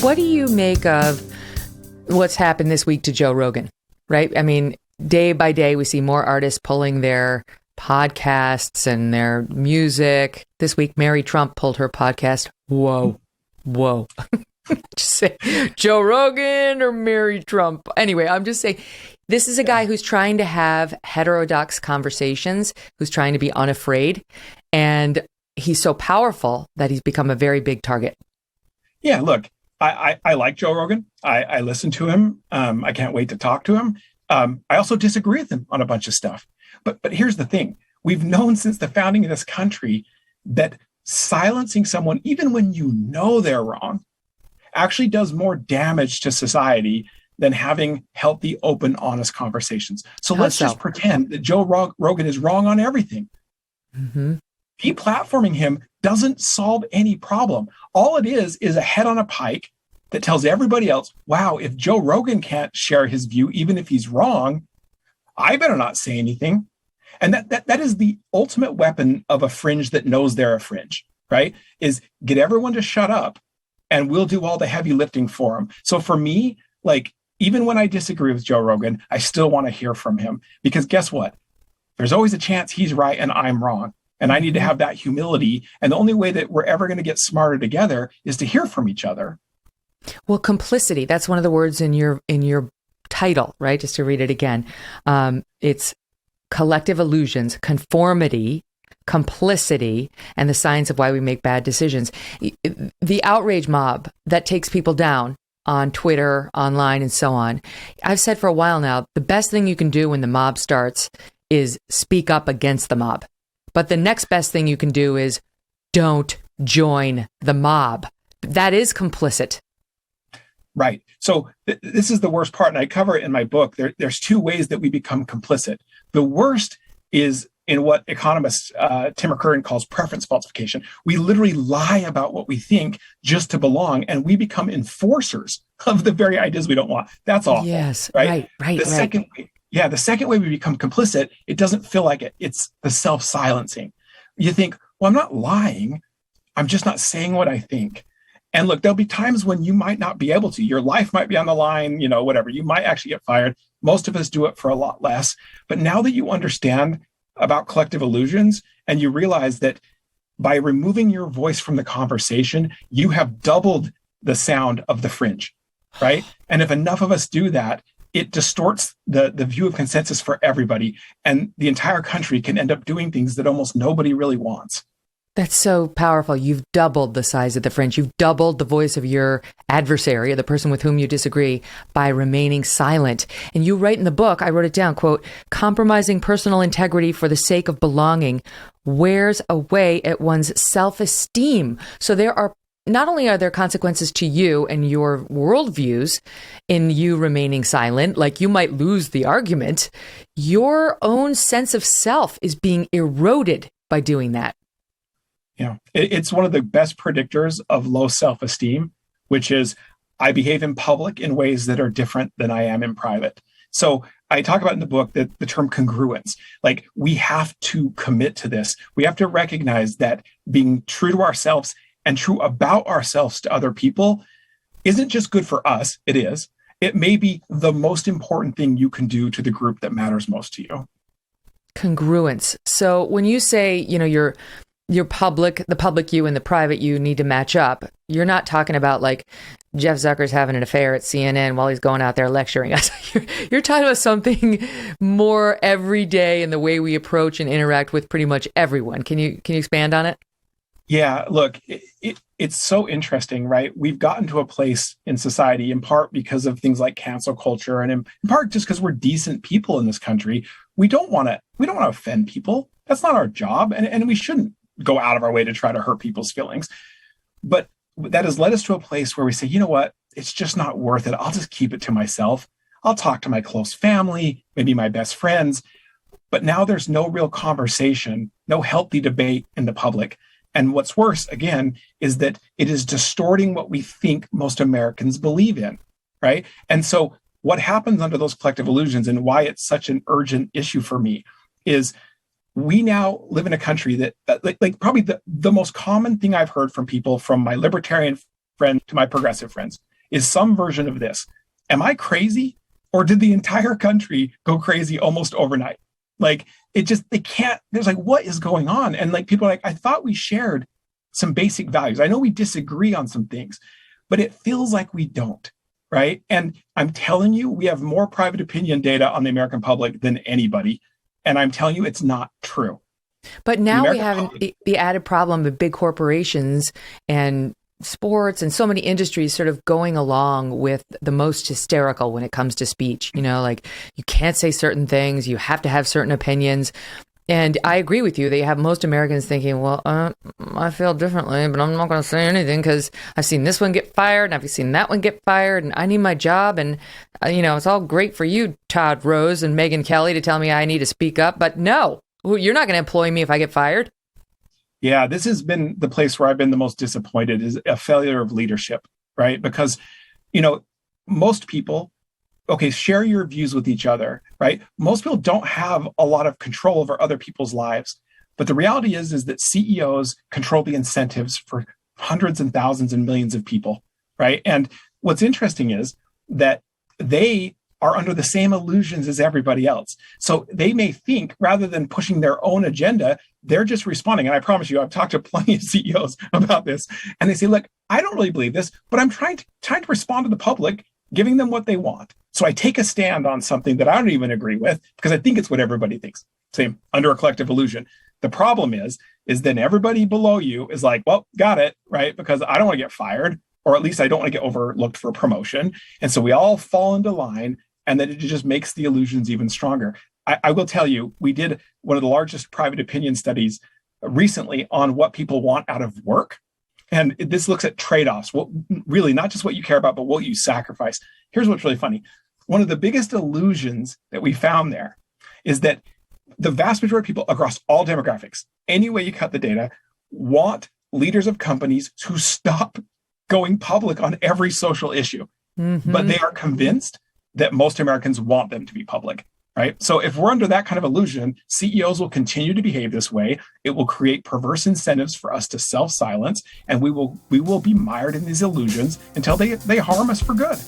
What do you make of what's happened this week to Joe Rogan, right? I mean, day by day, we see more artists pulling their podcasts and their music. This week, Mary Trump pulled her podcast. Whoa. Just say Joe Rogan or Mary Trump. Anyway, I'm just saying, this is a guy who's trying to have heterodox conversations, who's trying to be unafraid. And he's so powerful that he's become a very big target. Yeah, look, I like Joe Rogan. I listen to him. I can't wait to talk to him. I also disagree with him on a bunch of stuff. But here's the thing. We've known since the founding of this country that silencing someone, even when you know they're wrong, actually does more damage to society than having healthy, open, honest conversations. So let's just pretend that Joe Rogan is wrong on everything. Mm-hmm. Deplatforming him doesn't solve any problem. All it is a head on a pike that tells everybody else, wow, if Joe Rogan can't share his view, even if he's wrong, I better not say anything. And that is the ultimate weapon of a fringe that knows they're a fringe, right? Is get everyone to shut up and we'll do all the heavy lifting for them. So for me, like, even when I disagree with Joe Rogan, I still want to hear from him because guess what? There's always a chance he's right and I'm wrong. And I need to have that humility. And the only way that we're ever going to get smarter together is to hear from each other. Well, complicity, that's one of the words in your title, right? Just to read it again. It's collective illusions, conformity, complicity, and the science of why we make bad decisions. The outrage mob that takes people down on Twitter, online, and so on. I've said for a while now, the best thing you can do when the mob starts is speak up against the mob. But the next best thing you can do is don't join the mob. That is complicit. Right. So this is the worst part, and I cover it in my book. There's two ways that we become complicit. The worst is in what economist Tim McCurran calls preference falsification. We literally lie about what we think just to belong, and we become enforcers of the very ideas we don't want. That's awful. Yes, right. The second way we become complicit, it doesn't feel like it. It's the self-silencing. You think, well, I'm not lying. I'm just not saying what I think. And look, there'll be times when you might not be able to. Your life might be on the line, whatever. You might actually get fired. Most of us do it for a lot less. But now that you understand about collective illusions and you realize that by removing your voice from the conversation, you have doubled the sound of the fringe, right? And if enough of us do that, it distorts the view of consensus for everybody. And the entire country can end up doing things that almost nobody really wants. That's so powerful. You've doubled the size of the fringe. You've doubled the voice of your adversary, or the person with whom you disagree, by remaining silent. And you write in the book, I wrote it down, quote, compromising personal integrity for the sake of belonging wears away at one's self-esteem. So not only are there consequences to you and your worldviews in you remaining silent, like you might lose the argument, your own sense of self is being eroded by doing that. Yeah, it's one of the best predictors of low self-esteem, which is I behave in public in ways that are different than I am in private. So I talk about in the book that the term congruence, like we have to commit to this. We have to recognize that being true to ourselves and true about ourselves to other people isn't just good for us. It is. It may be the most important thing you can do to the group that matters most to you. Congruence. So when you say, your public, the public you and the private you need to match up, you're not talking about like Jeff Zucker's having an affair at CNN while he's going out there lecturing us. You're talking about something more everyday in the way we approach and interact with pretty much everyone. Can you expand on it? Yeah, look, it's so interesting, right? We've gotten to a place in society, in part because of things like cancel culture, and in part just because we're decent people in this country. We don't want to offend people. That's not our job, and we shouldn't go out of our way to try to hurt people's feelings. But that has led us to a place where we say, you know what? It's just not worth it. I'll just keep it to myself. I'll talk to my close family, maybe my best friends. But now there's no real conversation, no healthy debate in the public. And what's worse, again, is that it is distorting what we think most Americans believe in, right? And so what happens under those collective illusions, and why it's such an urgent issue for me, is we now live in a country that like probably the most common thing I've heard from people, from my libertarian friend to my progressive friends, is some version of this. Am I crazy? Or did the entire country go crazy almost overnight? Like, they can't, there's like, what is going on? And like, people are like, I thought we shared some basic values. I know we disagree on some things, but it feels like we don't, right? And I'm telling you, we have more private opinion data on the American public than anybody. And I'm telling you, it's not true. But now we have the added problem of big corporations and sports and so many industries sort of going along with the most hysterical when it comes to speech. You know, like, you can't say certain things, you have to have certain opinions. And I agree with you. They have most Americans thinking, well, I feel differently, but I'm not going to say anything because I've seen this one get fired and I've seen that one get fired and I need my job. And, it's all great for you, Todd Rose and Megyn Kelly, to tell me I need to speak up. But no, you're not going to employ me if I get fired. Yeah, this has been the place where I've been the most disappointed, is a failure of leadership, right? Because, most people, share your views with each other, right? Most people don't have a lot of control over other people's lives. But the reality is that CEOs control the incentives for hundreds and thousands and millions of people, right? And what's interesting is that they are under the same illusions as everybody else. So they may think, rather than pushing their own agenda, they're just responding. And I promise you, I've talked to plenty of CEOs about this. And they say, look, I don't really believe this, but I'm trying to respond to the public, giving them what they want. So I take a stand on something that I don't even agree with because I think it's what everybody thinks. Same, under a collective illusion. The problem is then everybody below you is like, well, got it, right? Because I don't want to get fired, or at least I don't want to get overlooked for promotion. And so we all fall into line, and then it just makes the illusions even stronger. I will tell you, we did one of the largest private opinion studies recently on what people want out of work. And this looks at trade-offs, really not just what you care about, but what you sacrifice. Here's what's really funny. One of the biggest illusions that we found there is that the vast majority of people across all demographics, any way you cut the data, want leaders of companies to stop going public on every social issue. Mm-hmm. But they are convinced that most Americans want them to be public, right? So if we're under that kind of illusion, CEOs will continue to behave this way. It will create perverse incentives for us to self-silence, and we will be mired in these illusions until they harm us for good.